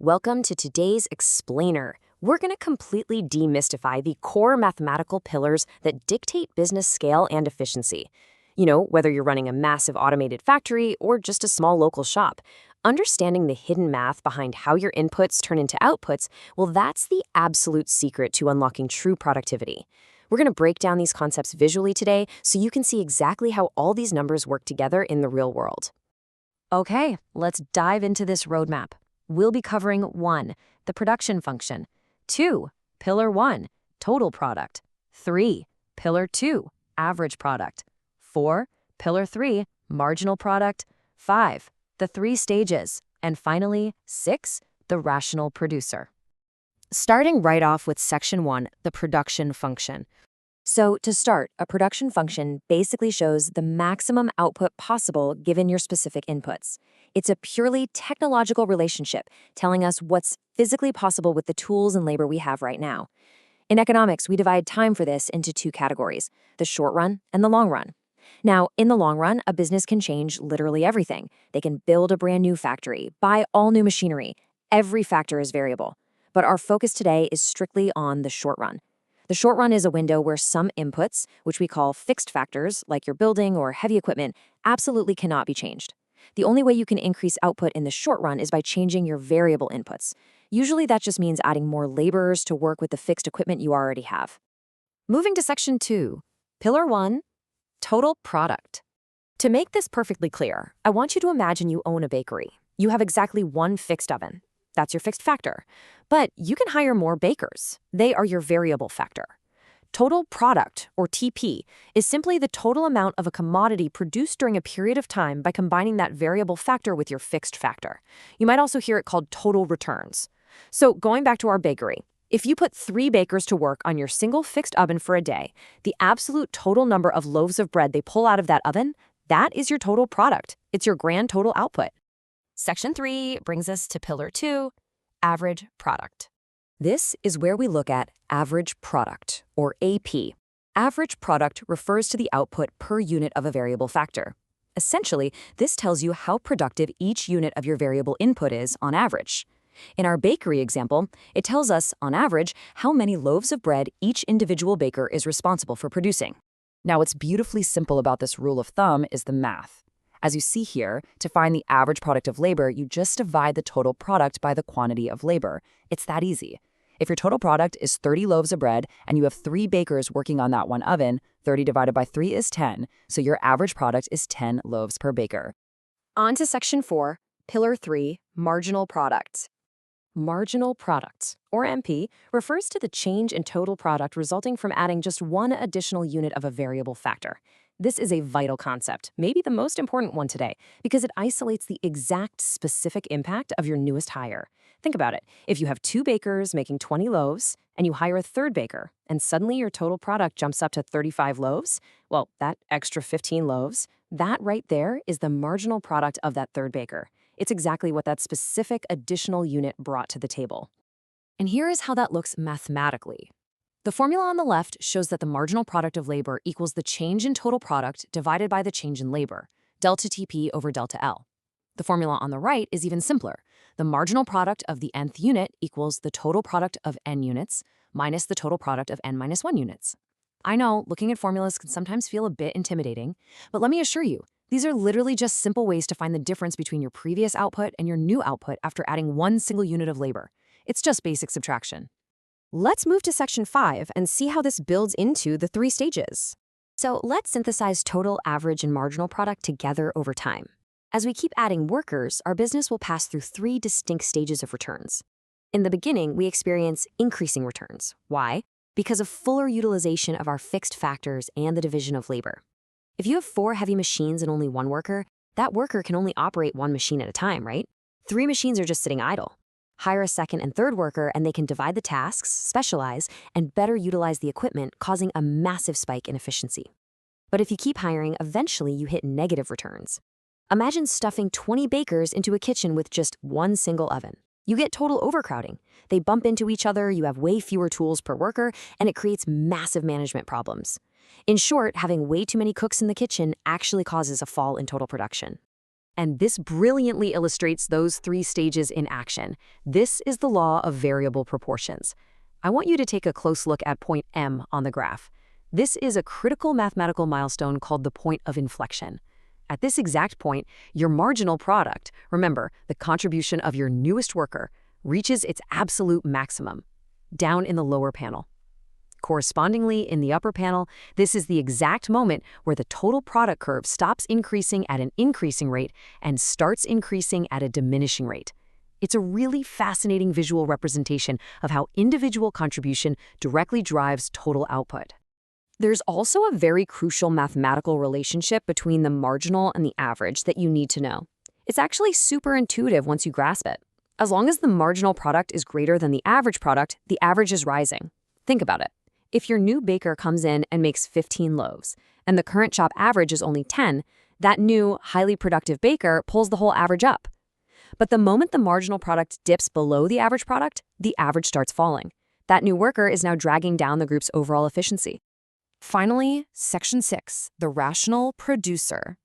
Welcome to today's Explainer. We're going to completely demystify the core mathematical pillars that dictate business scale and efficiency. Whether you're running a massive automated factory or just a small local shop, understanding the hidden math behind how your inputs turn into outputs, well, that's the absolute secret to unlocking true productivity. We're going to break down these concepts visually today so you can see exactly how all these numbers work together in the real world. Okay, let's dive into this roadmap. We'll be covering 1. The production function. 2. Pillar 1. Total product. 3. Pillar 2. Average product. 4. Pillar 3. Marginal product. 5. The 3 stages. And finally, 6. The rational producer. Starting right off with Section 1, the production function. So to start, a production function basically shows the maximum output possible given your specific inputs. It's a purely technological relationship telling us what's physically possible with the tools and labor we have right now. In economics, we divide time for this into 2 categories, the short run and the long run. Now, in the long run, a business can change literally everything. They can build a brand new factory, buy all new machinery. Every factor is variable. But our focus today is strictly on the short run. The short run is a window where some inputs, which we call fixed factors, like your building or heavy equipment, absolutely cannot be changed. The only way you can increase output in the short run is by changing your variable inputs. Usually that just means adding more laborers to work with the fixed equipment you already have. Moving to Section 2, Pillar 1, Total Product. To make this perfectly clear, I want you to imagine you own a bakery. You have exactly one fixed oven. That's your fixed factor. But you can hire more bakers. They are your variable factor. Total product, or TP, is simply the total amount of a commodity produced during a period of time by combining that variable factor with your fixed factor. You might also hear it called total returns. So going back to our bakery, if you put 3 bakers to work on your single fixed oven for a day, the absolute total number of loaves of bread they pull out of that oven, that is your total product. It's your grand total output. Section 3 brings us to Pillar 2, Average Product. This is where we look at average product, or AP. Average product refers to the output per unit of a variable factor. Essentially, this tells you how productive each unit of your variable input is on average. In our bakery example, it tells us, on average, how many loaves of bread each individual baker is responsible for producing. Now, what's beautifully simple about this rule of thumb is the math. As you see here, to find the average product of labor, you just divide the total product by the quantity of labor. It's that easy. If your total product is 30 loaves of bread and you have 3 bakers working on that one oven, 30 divided by 3 is 10, so your average product is 10 loaves per baker. On to Section 4, Pillar 3, Marginal Product. Marginal product, or MP, refers to the change in total product resulting from adding just one additional unit of a variable factor. This is a vital concept, maybe the most important one today, because it isolates the exact specific impact of your newest hire. Think about it. If you have 2 bakers making 20 loaves, and you hire a 3rd baker, and suddenly your total product jumps up to 35 loaves, well, that extra 15 loaves, that right there is the marginal product of that 3rd baker. It's exactly what that specific additional unit brought to the table. And here is how that looks mathematically. The formula on the left shows that the marginal product of labor equals the change in total product divided by the change in labor, delta TP over delta L. The formula on the right is even simpler. The marginal product of the nth unit equals the total product of n units minus the total product of n minus 1 units. I know looking at formulas can sometimes feel a bit intimidating, but let me assure you, these are literally just simple ways to find the difference between your previous output and your new output after adding one single unit of labor. It's just basic subtraction. Let's move to Section 5 and see how this builds into the 3 stages. So let's synthesize total, average, and marginal product together over time. As we keep adding workers, our business will pass through 3 distinct stages of returns. In the beginning, we experience increasing returns. Why? Because of fuller utilization of our fixed factors and the division of labor. If you have 4 heavy machines and only 1 worker, that worker can only operate 1 machine at a time, right? 3 machines are just sitting idle. Hire a 2nd and 3rd worker and they can divide the tasks, specialize, and better utilize the equipment, causing a massive spike in efficiency. But if you keep hiring, eventually you hit negative returns. Imagine stuffing 20 bakers into a kitchen with just 1 single oven. You get total overcrowding. They bump into each other, you have way fewer tools per worker, and it creates massive management problems. In short, having way too many cooks in the kitchen actually causes a fall in total production. And this brilliantly illustrates those three stages in action. This is the law of variable proportions. I want you to take a close look at point M on the graph. This is a critical mathematical milestone called the point of inflection. At this exact point, your marginal product, remember, the contribution of your newest worker, reaches its absolute maximum, down in the lower panel. Correspondingly, in the upper panel, this is the exact moment where the total product curve stops increasing at an increasing rate and starts increasing at a diminishing rate. It's a really fascinating visual representation of how individual contribution directly drives total output. There's also a very crucial mathematical relationship between the marginal and the average that you need to know. It's actually super intuitive once you grasp it. As long as the marginal product is greater than the average product, the average is rising. Think about it. If your new baker comes in and makes 15 loaves, and the current shop average is only 10, that new, highly productive baker pulls the whole average up. But the moment the marginal product dips below the average starts falling. That new worker is now dragging down the group's overall efficiency. Finally, Section 6, the rational producer.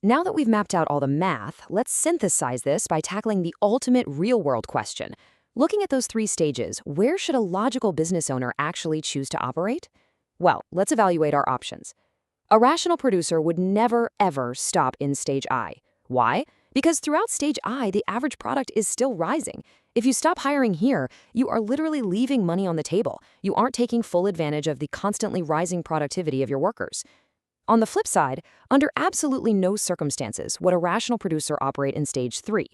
Now that we've mapped out all the math, let's synthesize this by tackling the ultimate real-world question. Looking at those three stages, where should a logical business owner actually choose to operate? Well, let's evaluate our options. A rational producer would never, ever stop in stage I. Why? Because throughout stage I, the average product is still rising. If you stop hiring here, you are literally leaving money on the table. You aren't taking full advantage of the constantly rising productivity of your workers. On the flip side, under absolutely no circumstances would a rational producer operate in stage 3.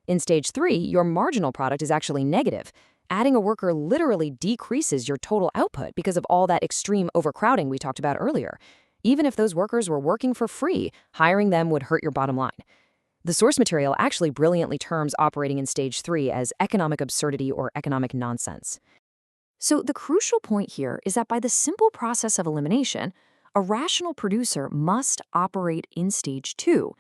In stage 3, your marginal product is actually negative. Adding a worker literally decreases your total output because of all that extreme overcrowding we talked about earlier. Even if those workers were working for free, hiring them would hurt your bottom line. The source material actually brilliantly terms operating in stage 3 as economic absurdity or economic nonsense. So the crucial point here is that by the simple process of elimination, a rational producer must operate in stage 2.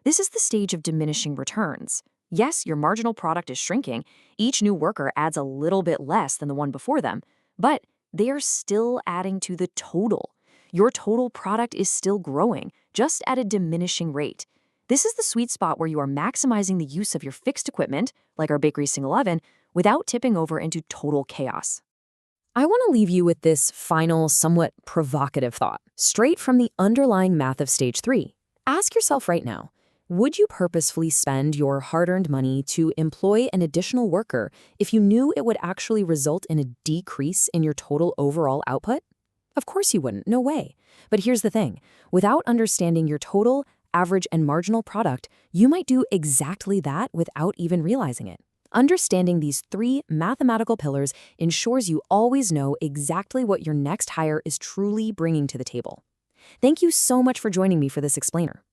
This is the stage of diminishing returns. Yes, your marginal product is shrinking. Each new worker adds a little bit less than the one before them, but they are still adding to the total. Your total product is still growing, just at a diminishing rate. This is the sweet spot where you are maximizing the use of your fixed equipment, like our bakery single oven, without tipping over into total chaos. I want to leave you with this final, somewhat provocative thought, straight from the underlying math of stage 3. Ask yourself right now, would you purposefully spend your hard-earned money to employ an additional worker if you knew it would actually result in a decrease in your total overall output? Of course you wouldn't, no way. But here's the thing, without understanding your total, average, and marginal product, you might do exactly that without even realizing it. Understanding these three mathematical pillars ensures you always know exactly what your next hire is truly bringing to the table. Thank you so much for joining me for this explainer.